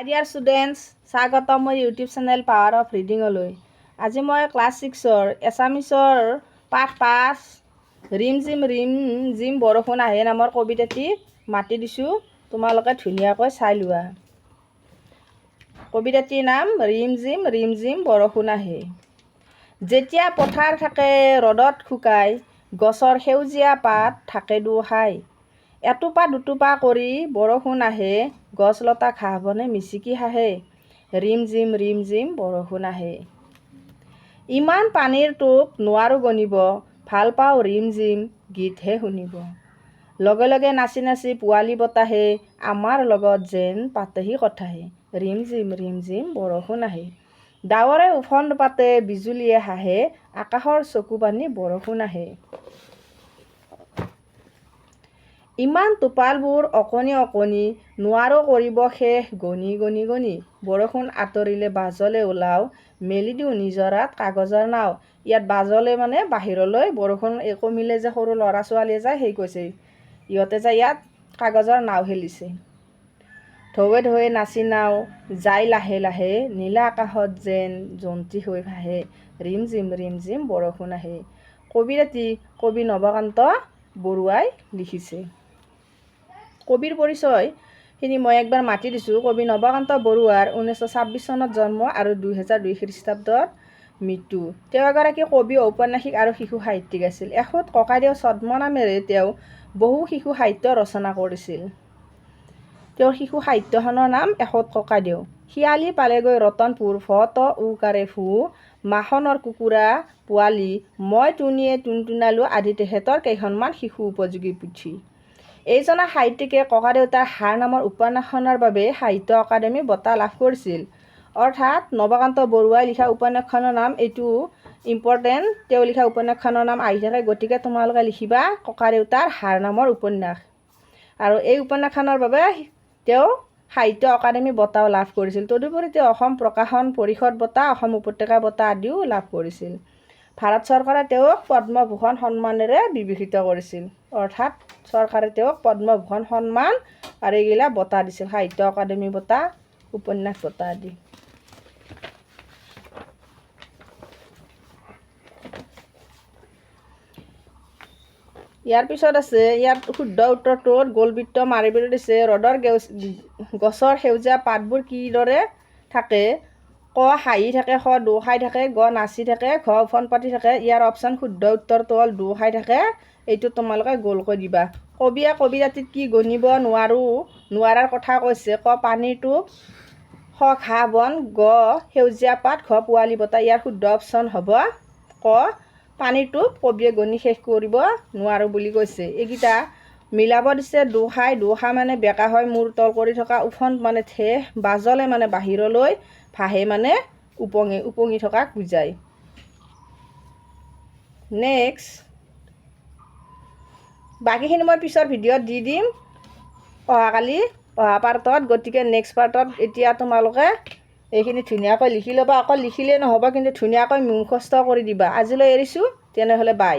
Dear students, স্বাগতম মোৰ YouTube channel power of ৰিডিঙলৈ। আজি মই ক্লাছ 6ৰ এছামিছৰ পাঠ 5 ৰিম জিম বৰষুণ আহে নামৰ কবিতাটি মাতি দিছোঁ। তোমালোকে ধুনীয়াকৈ চাই লোৱা। কবিতাটিৰ নাম ৰিম জিম বৰষুণ আহে। যেতিয়া পথাৰ থাকে ৰ'দত শুকাই, গছৰ সেউজীয়া পাত থাকে দুখাই, এটোপা দুটোপা কৰি বৰষুণ আহে, গছ লতা ঘাঁহ বনে মিচিকি হাঁহে। ৰিম জিম বৰষুণ আহে। ইমান পানীৰ টোপ নোৱাৰো গণিব, ভাল পাওঁ ৰিম জিম গীতহে শুনিব। লগে লগে নাচি নাচি পোৱালি বতাহে, আমাৰ লগত যেন পাতেহি কথাহে। ৰিম জিম বৰষুণ আহে। ডাৱৰে উফন্দ পাতে, বিজুলীয়ে হাঁহে, আকাশৰ চকু পানী বৰষুণ আহে। ইমান টোপালবোৰ অকণি অকণি, নোৱাৰো কৰিব শেষ গণি গণি গণি। বৰষুণ আঁতৰিলে বাজলে ওলাও, মেলি দিওঁ নিজৰাত কাগজৰ নাও। ইয়াত বাজলে মানে বাহিৰলৈ, বৰষুণ কমিলে যে সৰু ল'ৰা ছোৱালীয়ে যায় সেই কৈছে। ইহঁতে যায় ইয়াত কাগজৰ নাও খেলিছে। ঢৌৱে ঢৌৱে নাচি নাও যায় লাহে লাহে, নীলা আকাশত যেন জন্তি হৈ ভাহে। ৰিম জিম বৰষুণ আহে। কবিতাটি কবি নৱকান্ত বৰুৱাই লিখিছে। কবিৰ পৰিচয়খিনি মই একবাৰ মাতি দিছোঁ। কবি নৱকান্ত বৰুৱাৰ 1926 চনত জন্ম আৰু 2002 খ্ৰীষ্টাব্দত মৃত্যু। তেওঁ এগৰাকী কবি, ঔপন্যাসিক আৰু শিশু সাহিত্যিক আছিল। এখুত ককাইদেউ ছদ্মনামেৰে তেওঁ বহু শিশু সাহিত্য ৰচনা কৰিছিল। তেওঁৰ শিশু সাহিত্যখনৰ নাম এখুত ককাইদেউ। শিয়ালি পালেগৈ ৰতনপুৰ, ভ ত উ-কাৰে ফু, মাখনৰ কুকুৰা পোৱালি, মই টুনিয়ে টুনটুনালো আদি তেখেতৰ কেইখনমান শিশু উপযোগী পুথি। এইজনা সাহিত্যিকে ককাদেউতাৰ হাড় নামৰ উপন্যাসখনৰ বাবে সাহিত্য অকাডেমী বঁটা লাভ কৰিছিল। অৰ্থাৎ নৱকান্ত বৰুৱাই লিখা উপন্যাসখনৰ নাম এইটো ইম্পৰ্টেণ্ট। তেওঁ লিখা উপন্যাসখনৰ নাম আহি থাকে, গতিকে তোমালোকে লিখিবা ককাদেউতাৰ হাড় নামৰ উপন্যাস। আৰু এই উপন্যাসখনৰ বাবে তেওঁ সাহিত্য অকাডেমী বঁটাও লাভ কৰিছিল। তদুপৰি তেওঁ অসম প্ৰকাশন পৰিষদ বঁটা, অসম উপত্যকা বঁটা আদিও লাভ কৰিছিল। ভাৰত চৰকাৰে তেওঁক পদ্মভূষণ সন্মানেৰে বিভূষিত কৰিছিল। অৰ্থাৎ চৰকাৰে তেওঁক পদ্মভূষণ সন্মান আৰু এইগিলা বঁটা দিছিল, সাহিত্য অকাডেমী বঁটা, উপন্যাস বঁটা আদি। ইয়াৰ পিছত আছে, ইয়াত শুদ্ধ উত্তৰটোত গোলবৃত্ত মাৰিবলৈ দিছে। ৰ'দৰ গছৰ সেউজীয়া পাতবোৰ কিদৰে থাকে? ক হাঁহি থাকে, খ দুখাই থাকে, গ নাচি থাকে, ঘ উফন্দ পাতি থাকে। ইয়াৰ অপশ্যন শুদ্ধ উত্তৰটো হ'ল দুখাই থাকে। এইটো তোমালোকে গোলকৈ দিবা। কবিয়ে কবিতাটিত কি গণিব নোৱাৰাৰ কথা কৈছে? ক পানীৰ টোপ, খ ঘাঁহ বন, গ সেউজীয়া পাত, ঘ পোৱালি বতা। ইয়াৰ শুদ্ধ অপশ্যন হ'ব ক পানীৰ টোপ কবিয়ে গণি শেষ কৰিব নোৱাৰো বুলি কৈছে। এইকেইটা মিলাব দিছে। দুখাই মানে বেকা হয় মূৰ তল কৰি থকা, উফন্দ মানে ঠেহ, বাজলে মানে বাহিৰলৈ, ভাহে মানে উপঙি থকাক বুজায়। নেক্সট বাকীখিনি মই পিছৰ ভিডিঅ'ত দি দিম অহা পাৰ্টত। গতিকে নেক্সট পাৰ্টত এতিয়া তোমালোকে এইখিনি ধুনীয়াকৈ লিখি ল'বা। অকল লিখিলেই নহ'ব, কিন্তু ধুনীয়াকৈ মুখস্থ কৰি দিবা। আজিলৈ এৰিছোঁ, তেনেহ'লে বাই।